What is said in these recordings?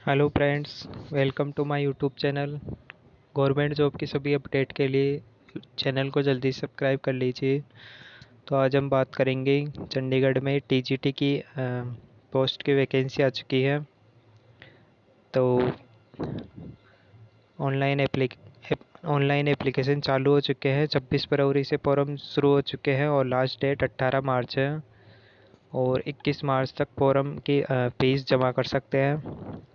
Hello friends, welcome to my YouTube channel. Government job की सभी update के लिए चैनल को जल्दी सब्सक्राइब कर लीजिए। तो आज हम बात करेंगे चंडीगढ़ में टीजीटी की पोस्ट की वैकेंसी आ चुकी है। तो ऑनलाइन एप्लिक ऑनलाइन एप्लीकेशन चालू हो चुके हैं। 26 फरवरी से फॉर्म शुरू हो चुके हैं और लास्ट डेट 18 मार्च है। और 21 मार्च तक फॉर्म की फीस जमा कर सकते हैं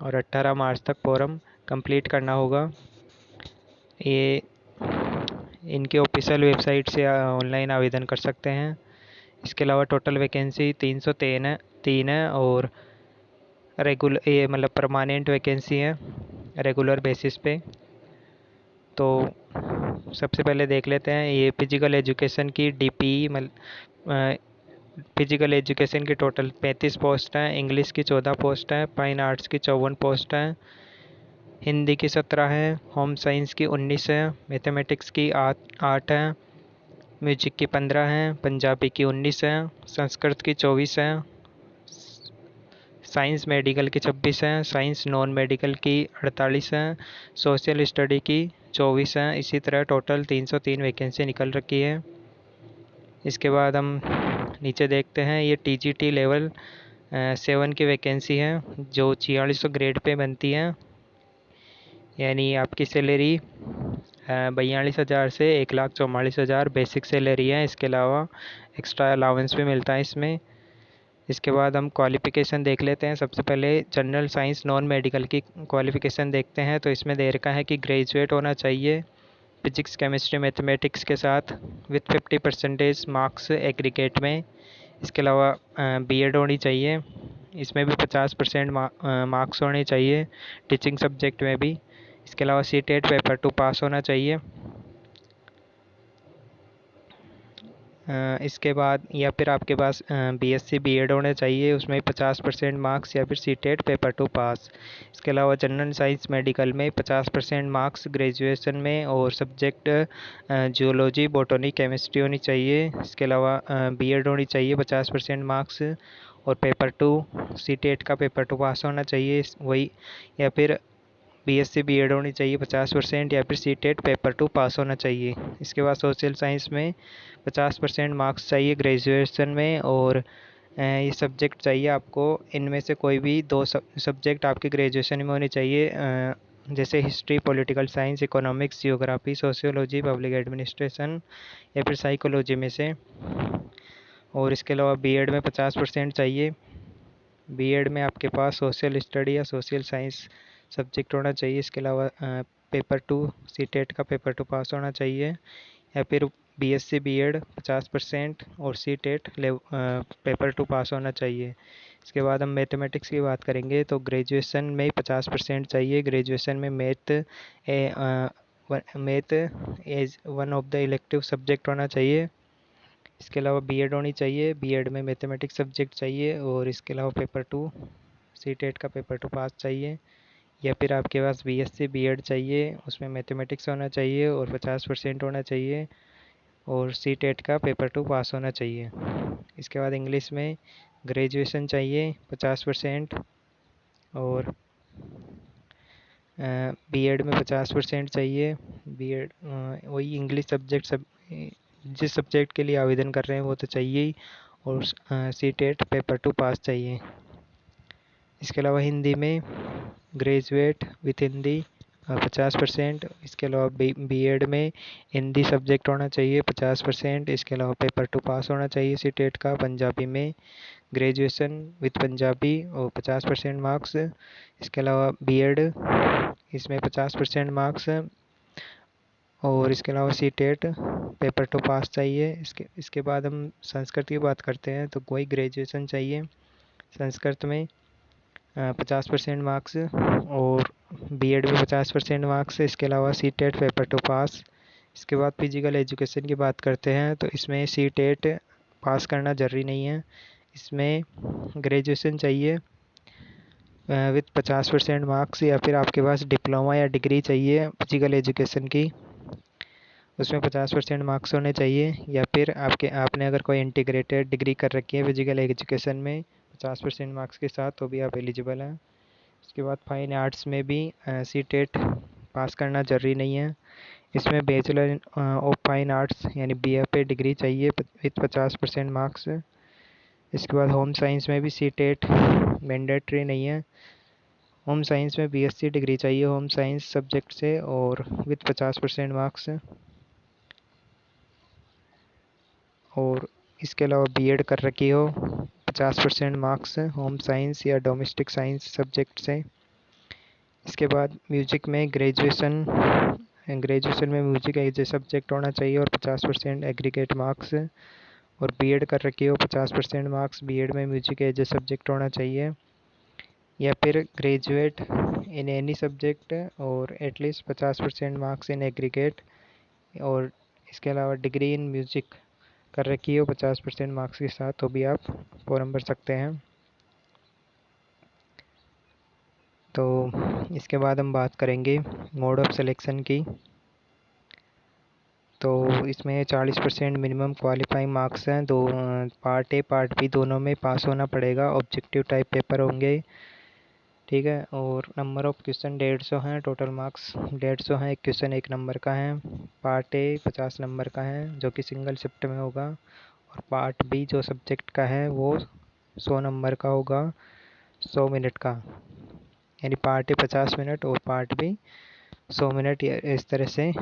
और 18 मार्च तक फॉर्म कंप्लीट करना होगा। ये इनके ऑफिशियल वेबसाइट से ऑनलाइन आवेदन कर सकते हैं। इसके अलावा टोटल वैकेंसी 303 है और रेगुलर ये मतलब परमानेंट वैकेंसी है रेगुलर बेसिस पे। तो सबसे पहले देख लेते हैं ये फिजिकल एजुकेशन की डीपीई फिजिकल एजुकेशन की टोटल 35 पोस्ट हैं। इंग्लिश की 14 पोस्ट हैं। फाइन आर्ट्स की 54 पोस्ट हैं। हिंदी की 17 है। होम साइंस की 19 है। मैथमेटिक्स की 8 है। म्यूजिक की 15 हैं। पंजाबी की 19 हैं। संस्कृत की 24 हैं। साइंस मेडिकल की 26 हैं। साइंस नॉन मेडिकल की 48 हैं। सोशल स्टडी की 24 हैं। इसी तरह टोटल 303 वैकेंसी निकल रखी है। इसके बाद हम नीचे देखते हैं ये टीजीटी लेवल 7 की वैकेंसी है जो 4600 ग्रेड पे बनती है। यानी आपकी सैलरी 42,000 से 1,44,000 बेसिक सैलरी है। इसके अलावा एक्स्ट्रा अलाउंस भी मिलता है इसमें। इसके बाद हम क्वालिफ़िकेशन देख लेते हैं। सबसे पहले जनरल साइंस नॉन मेडिकल की क्वालिफ़िकेशन देखते हैं। तो इसमें दे रखा है कि ग्रेजुएट होना चाहिए फिजिक्स केमिस्ट्री मैथमेटिक्स के साथ विथ 50% मार्क्स एग्रीगेट में। इसके अलावा बीएड होनी चाहिए। इसमें भी 50% मार्क्स होने चाहिए टीचिंग सब्जेक्ट में भी। इसके अलावा सीटेट पेपर 2 पास होना चाहिए। इसके बाद या फिर आपके पास बीएससी बीएड होना चाहिए, उसमें 50% मार्क्स या फिर सीटेट पेपर 2 पास। इसके अलावा जनरल साइंस मेडिकल में 50% मार्क्स ग्रेजुएशन में और सब्जेक्ट जियोलॉजी बॉटनी केमिस्ट्री होनी चाहिए। इसके अलावा बीएड होनी चाहिए 50% मार्क्स और पेपर 2 सीटेट का पेपर 2 पास होना चाहिए वही। या फिर बीएससी बीएड होनी चाहिए 50% या फिर सीटेट पेपर 2 पास होना चाहिए। इसके बाद सोशल साइंस में 50% मार्क्स चाहिए ग्रेजुएशन में और ये सब्जेक्ट चाहिए आपको। इनमें से कोई भी 2 सब्जेक्ट आपके ग्रेजुएशन में होने चाहिए, जैसे history political science economics geography sociology public administration या फिर साइकोलॉजी में से। और इसके अलावा बीएड में 50% चाहिए। बीएड में आपके पास सोशल स्टडी या सोशल साइंस सब्जेक्ट होना चाहिए। इसके अलावा पेपर 2 सीटेट का पेपर 2 पास होना चाहिए या फिर बीएससी बीएड 50% और सीटेट पेपर 2 पास होना चाहिए। इसके बाद हम मैथमेटिक्स की बात करेंगे तो ग्रेजुएशन में 50% चाहिए। ग्रेजुएशन में math as one of the elective subject होना चाहिए। इसके अलावा बीएड होनी चाहिए। बीएड में मैथमेटिक्स सब्जेक्ट चाहिए और इसके अलावा पेपर 2 सीटेट का पेपर 2 पास चाहिए। या फिर आपके पास बीएससी बीएड चाहिए, उसमें मैथमेटिक्स होना चाहिए और 50% होना चाहिए और सीटेट का पेपर 2 पास होना चाहिए। इसके बाद इंग्लिश में ग्रेजुएशन चाहिए 50% और बीएड में 50% चाहिए। बीएड वही इंग्लिश सब्जेक्ट जिस सब्जेक्ट के लिए आवेदन कर रहे हैं वो तो चाहिए ही और सीटेट पेपर 2 पास चाहिए। इसके अलावा हिंदी में ग्रेजुएट विथ हिंदी 50%। इसके अलावा बीएड में हिंदी सब्जेक्ट होना चाहिए 50%। इसके अलावा पेपर 2 पास होना चाहिए सीटेट का। पंजाबी में ग्रेजुएशन विथ पंजाबी और 50% मार्क्स। इसके अलावा बीएड इसमें 50% मार्क्स और इसके अलावा सीटेट पेपर 2 पास चाहिए। इसके बाद हम संस्कृत की बात करते हैं तो कोई ग्रेजुएशन चाहिए संस्कृत में 50% मार्क्स और बीएड में 50% मार्क्स। इसके अलावा सीटेट पेपर 2 पास। इसके बाद फिजिकल एजुकेशन की बात करते हैं तो इसमें सीटेट पास करना ज़रूरी नहीं है। इसमें ग्रेजुएशन चाहिए विथ 50% मार्क्स या फिर आपके पास डिप्लोमा या डिग्री चाहिए फिजिकल एजुकेशन की, उसमें 50% मार्क्स होने चाहिए। या फिर आपने अगर कोई इंटीग्रेटेड डिग्री कर रखी है फिजिकल एजुकेशन में 50% मार्क्स के साथ तो भी आप एलिजिबल हैं। इसके बाद फाइन आर्ट्स में भी सी टेट पास करना ज़रूरी नहीं है। इसमें बैचलर ऑफ फाइन आर्ट्स यानी BFA डिग्री चाहिए विथ 50% मार्क्स। इसके बाद होम साइंस में भी सी टेट मैंडेटरी नहीं है। होम साइंस में BSc डिग्री चाहिए होम साइंस सब्जेक्ट से और विथ 50% मार्क्स। और इसके अलावा बीएड कर रखी हो 50% मार्क्स होम साइंस या डोमेस्टिक साइंस सब्जेक्ट से। इसके बाद म्यूजिक में ग्रेजुएशन में म्यूजिक एज ए सब्जेक्ट होना चाहिए और 50% एग्रीगेट मार्क्स। और बीएड कर रखी हो 50% मार्क्स बीएड में म्यूजिक एज ए सब्जेक्ट होना चाहिए, या फिर ग्रेजुएट इन एनी सब्जेक्ट और एटलीस्ट 50% मार्क्स इन एग्रीगेट। और इसके अलावा डिग्री इन म्यूजिक कर रखी हो 50% मार्क्स के साथ तो भी आप फॉर्म भर सकते हैं। तो इसके बाद हम बात करेंगे मोड ऑफ सिलेक्शन की। तो इसमें 40% मिनिमम क्वालिफाइंग मार्क्स हैं। दो पार्ट ए पार्ट बी दोनों में पास होना पड़ेगा। ऑब्जेक्टिव टाइप पेपर होंगे, ठीक है। और नंबर ऑफ क्वेश्चन 150 हैं। टोटल मार्क्स 150 हैं। एक क्वेश्चन 1 नंबर का है। पार्ट ए 50 नंबर का है जो कि सिंगल शिफ्ट में होगा। और पार्ट बी जो सब्जेक्ट का है वो 100 नंबर का होगा, 100 मिनट का। यानी पार्ट ए 50 मिनट और पार्ट बी 100 मिनट। इस तरह से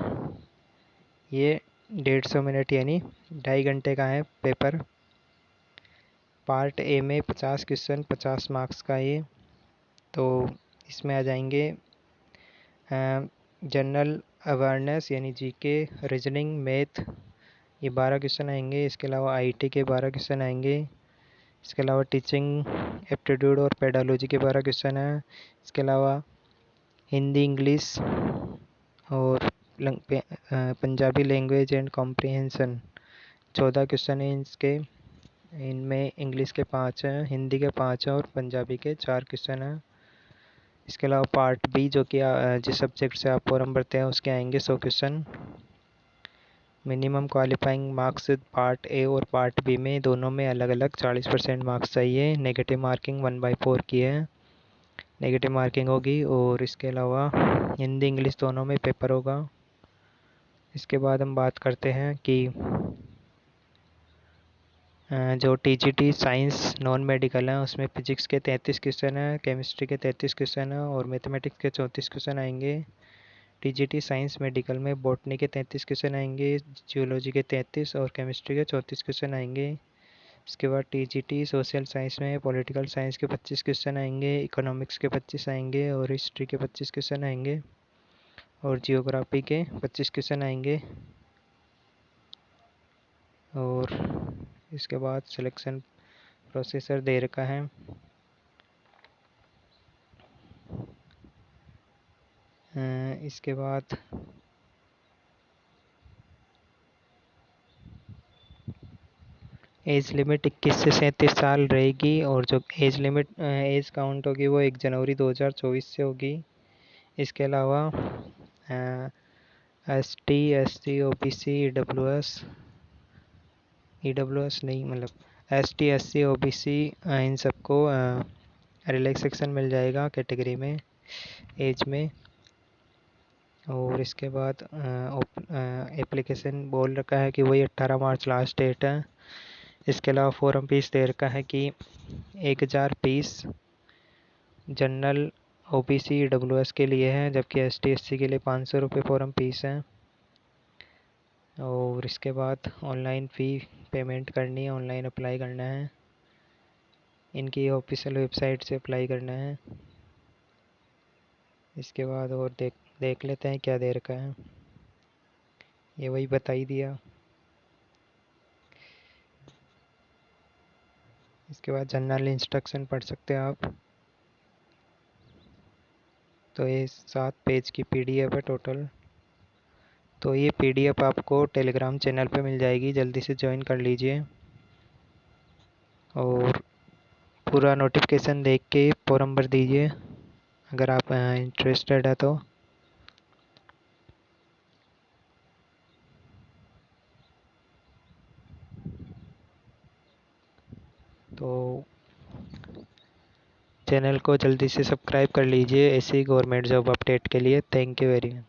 ये 150 मिनट यानी 2.5 घंटे का है पेपर। पार्ट ए में 50 क्वेश्चन 50 मार्क्स का ये। तो इसमें आ जाएंगे जनरल अवेयरनेस यानी जीके, रीजनिंग, मैथ, ये 12 क्वेश्चन आएंगे। इसके अलावा आईटी के 12 क्वेश्चन आएंगे। इसके अलावा टीचिंग एप्टीट्यूड और पेडालॉजी के 12 क्वेश्चन हैं। इसके अलावा हिंदी, इंग्लिश और Punjabi language and comprehension 14 question हैं इसके। इनमें इंग्लिश के 5 हैं, हिंदी के 5 हैं और पंजाबी के 4 क्वेश्चन हैं। इसके अलावा पार्ट बी जो कि जिस सब्जेक्ट से आप फॉर्म भरते हैं उसके आएंगे 100 question. Minimum qualifying marks part A और पार्ट बी में दोनों में अलग अलग 40% मार्क्स चाहिए। नेगेटिव मार्किंग 1/4 की है, नेगेटिव मार्किंग होगी। और इसके अलावा हिंदी इंग्लिश दोनों में पेपर होगा। इसके बाद हम बात करते हैं कि जो TGT साइंस नॉन मेडिकल है उसमें फिजिक्स के 33 क्वेश्चन हैं, केमिस्ट्री के 33 क्वेश्चन हैं और मैथमेटिक्स के 34 क्वेश्चन आएंगे। TGT साइंस मेडिकल में बॉटनी के 33 क्वेश्चन आएंगे, जियोलॉजी के 33 और केमिस्ट्री के 34 क्वेश्चन आएंगे। इसके बाद TGT सोशल साइंस में पॉलिटिकल साइंस के 25 क्वेश्चन आएंगे, इकोनॉमिक्स के 25 आएंगे और हिस्ट्री के 25 क्वेश्चन आएंगे और जियोग्राफी के 25 क्वेश्चन आएंगे। और इसके बाद सिलेक्शन प्रोसेसर दे रखा है। इसके बाद एज लिमिट 21 से 37 साल रहेगी और जो एज काउंट होगी वो 1 जनवरी 2024 से होगी। इसके अलावा ST SC OBC EWS नहीं, मतलब ST SC OBC इन सबको रिलैक्सेशन मिल जाएगा कैटेगरी में, एज में। और इसके बाद एप्लीकेशन बोल रखा है कि वही 18 मार्च लास्ट डेट है। इसके अलावा फॉर्म फीस दे रखा है कि 1000 फीस जनरल OBC EWS के लिए है, जबकि ST SC के लिए 500 रुपये फॉर्म फीस है। और इसके बाद ऑनलाइन फ़ी पेमेंट करनी है, ऑनलाइन अप्लाई करना है, इनकी ऑफिशियल वेबसाइट से अप्लाई करना है। इसके बाद और देख लेते हैं क्या दे रखा है, ये वही बता ही दिया। इसके बाद जनरल इंस्ट्रक्शन पढ़ सकते हैं आप। तो ये 7 पेज की PDF है टोटल। तो ये PDF आपको टेलीग्राम चैनल पे मिल जाएगी, जल्दी से ज्वाइन कर लीजिए और पूरा नोटिफिकेशन देख के फॉर्म भर दीजिए अगर आप इंटरेस्टेड है तो। तो चैनल को जल्दी से सब्सक्राइब कर लीजिए ऐसे ही गवर्नमेंट जॉब अपडेट के लिए। Thank you very much.